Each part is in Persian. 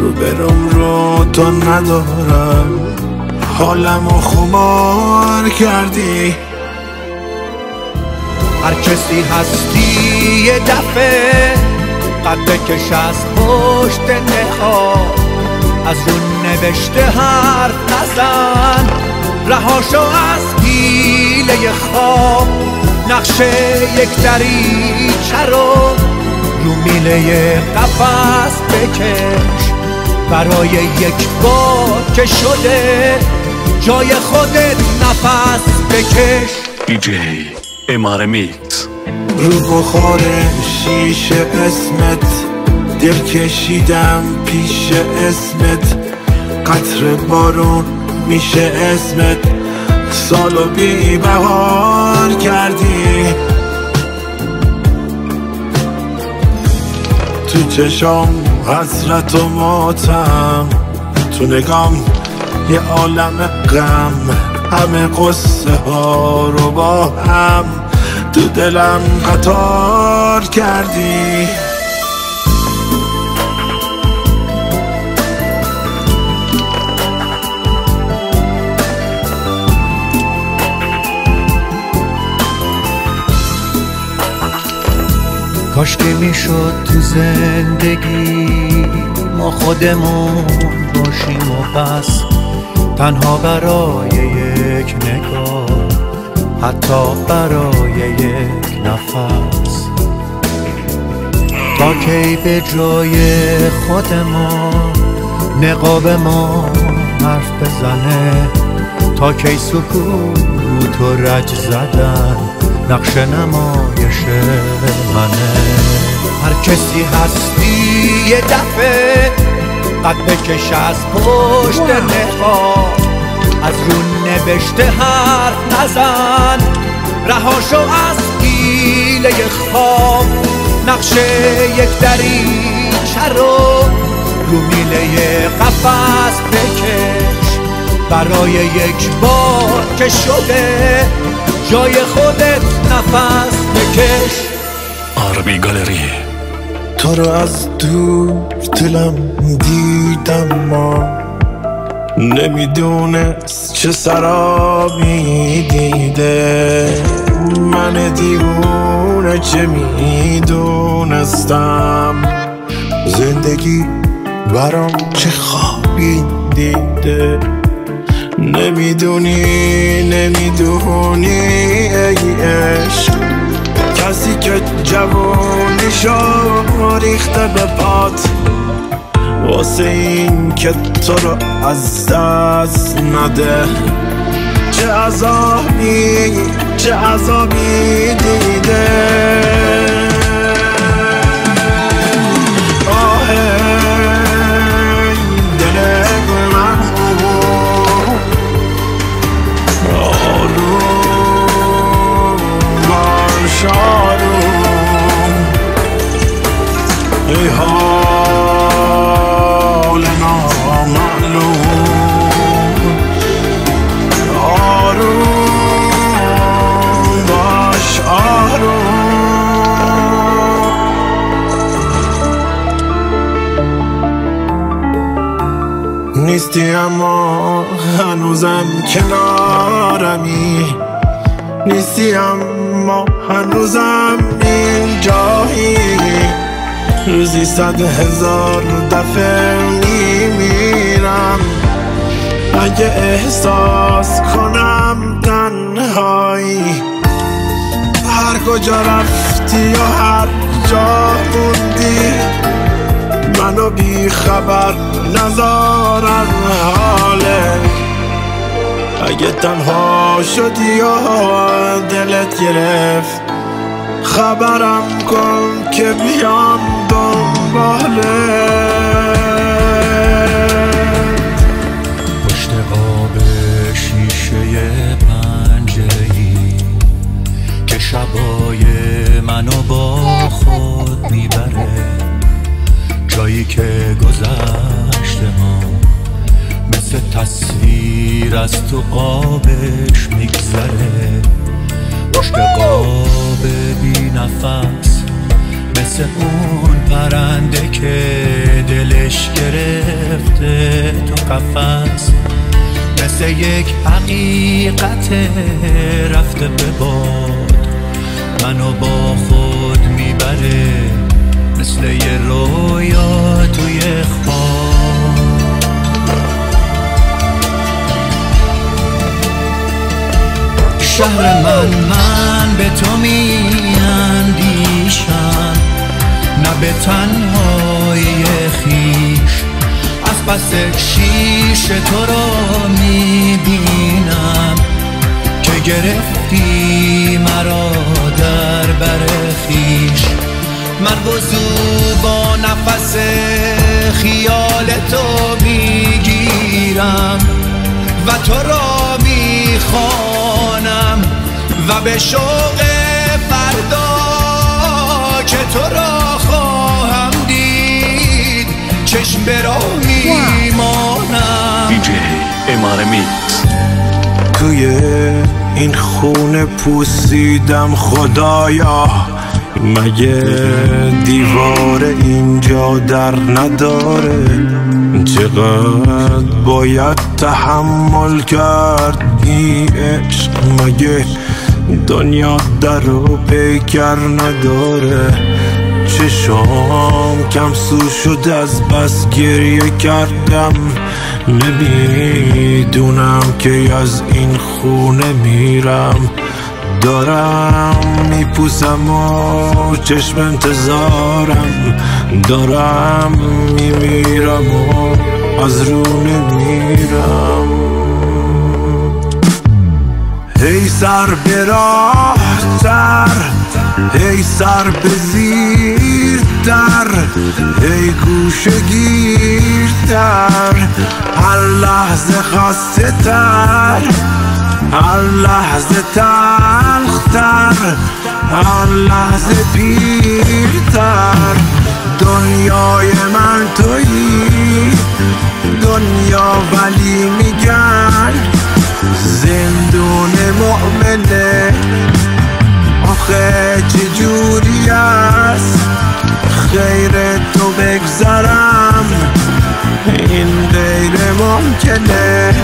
رو برم رو تو ندارم، حالمو خمار کردی. هر کسی هستی یه دفعه قد بکش از پشت نقاب، از رو نوشته حرف نزن، رهاشو از حیله خواب. نقشه یک دریچه رو میله قفس بکش، برای یک بار که شده جای خودت نفس بکش. دیجی اماره میکس. رو بخور شیشه اسمت دل کشیدم پیش اسمت، قطر بارون میشه اسمت، سالو بی بهار کردی. تو چشام حسرت و ماتم، تو نگام یه عالم غم، همه قصه ها رو با هم تو دلم قطار کردی. کاش که میشد تو زندگی ما خودمون باشیم و بس، تنها برای یک نگاه، حتی برای یک نفس. تا کی به جای خودمان نقاب ما حرف بزنه، تا کی سکوت و رج زدن نقش نمایش منه. هر کسی هستی یه دفعه قد بکش از پشت نقاب، از رو نوشته حرف نزن، رهاشو از حیله خواب. نقشه یک دریچه رو میله قفس بکش، برای یک بار که شده جای خودت نفس بکش. آرمی گالری. تو رو از دور دلم دیدم، ما نمیدونست چه سرابی دیده. من دیوونه چه میدونستم، زندگی برام چه خوابی دیده. نمیدونی ای عشق، کسی که جوونیشو ریخته به پات، واسه این که تو رو از دست نده. چه عذابی دیده. آه دل من آروم باش، آروم ای حال نامعلوم. آروم باش، آروم. نیستی اما هنوزم کنارمی، نیستی اما هنوزم اینجایی. روزی 100,000 دفعه میمیرم اگه احساس کنم تنهایی. هر کجا رفتی و هر جا موندی، منو بی خبر نذارن حاله. اگه تنها شدی و دلت گرفت، خبرم کن که بیام دنباله. پشت قاب شیشه پنجه‌ای که شبای منو با خود میبره، جایی که گذشته ما مثل تصویر از تو قابش میگذره. پشت قاب بی نفس مثل اون پرنده که دلش گرفت قفس، مثل یک حقیقت رفته به باد منو با خود میبره، مثل یه رویا توی خواب. شهر من به تو میاندیشم، نه به تنهایی خیش، از پس شیش تو را میبینم که گرفتی مرا در بر خیش. من وضو با نفس خیال تو میگیرم و تو را میخوانم و به شوق فردا که تو را خواهم دید چشم به راه میمانم. دیجی اماره میکس. توی این خونه پوسیدم خدایا، مگه دیوار اینجا در نداره؟ چقدر باید تحمل کرد این عشق، مگه دنیا در و پیکر نداره؟ چشام کم سو شد از بس گریه کردم، نمیدونم که از این خونه میرم. دارم میپوسم و چشم انتظارم، دارم میمیرم و از رو نمیرم. هی سر به راه تر، هی سر به زیر تر، هی گوشه گیرتر، هر لحظه خسته تر، هر لحظه تلختر، هر لحظه پیرتر. دنیای من تویی، دنیا ولی میگن زندون مؤمنه. آخه چجوری است خیر تو بگذرم، این غیر ممکنه.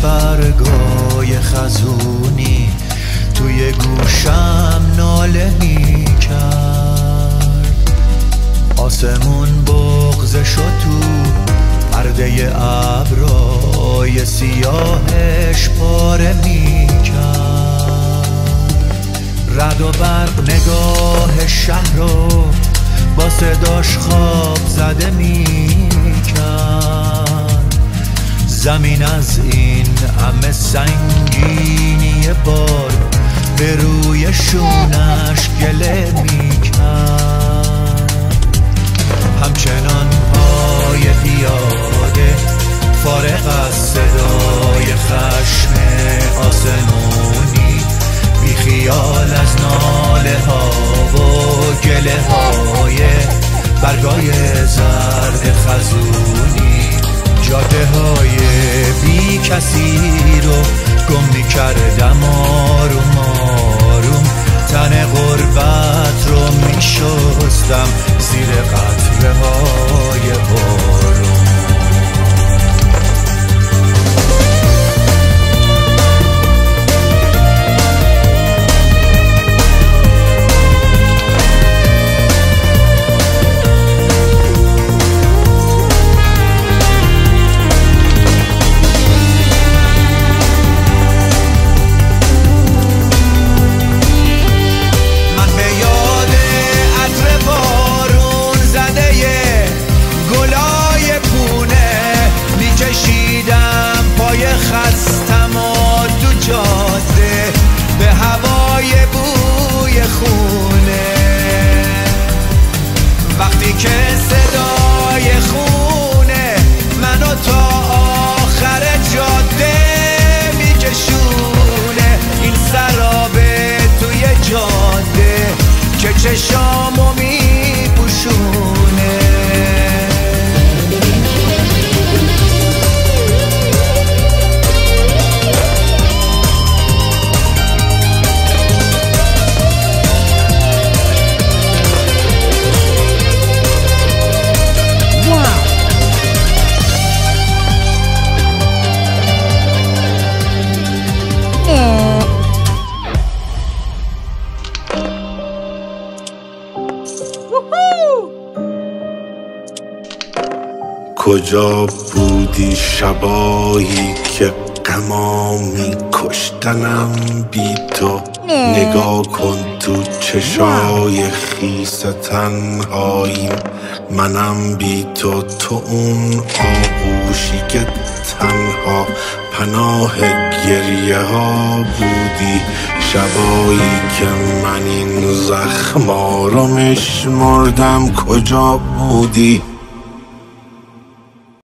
برگای خزونی توی گوشم ناله می کرد، آسمون بغض شد تو پرده ابرای سیاهش پاره می کرد. رد و برق نگاه شهر رو با صداش خواب زده می کرد. زمین از این همه سنگینی بار به روی شونش گله میکرد. همچنان پای پیاده فارغ از صدای خشم آسمونی، بی خیال از ناله ها و گله های برگای زرد خزونی، جاده های بی کسی رو گم می کردم آروم آروم، تن غربت رو می شستم زیر قطره های بارون. وقتی که صدای خونه منو تا آخر جاده میکشونه، این سرابه توی جاده که چشامو میپوشونه. کجا بودی شبایی که غمامی کشتنم بی تو؟ نگاه کن تو چشای خیس تنهاییم، منم بی تو، تو اون آغوشی که تنها پناه گریه ها بودی، شبایی که من این زخما رو میشمردم. کجا بودی؟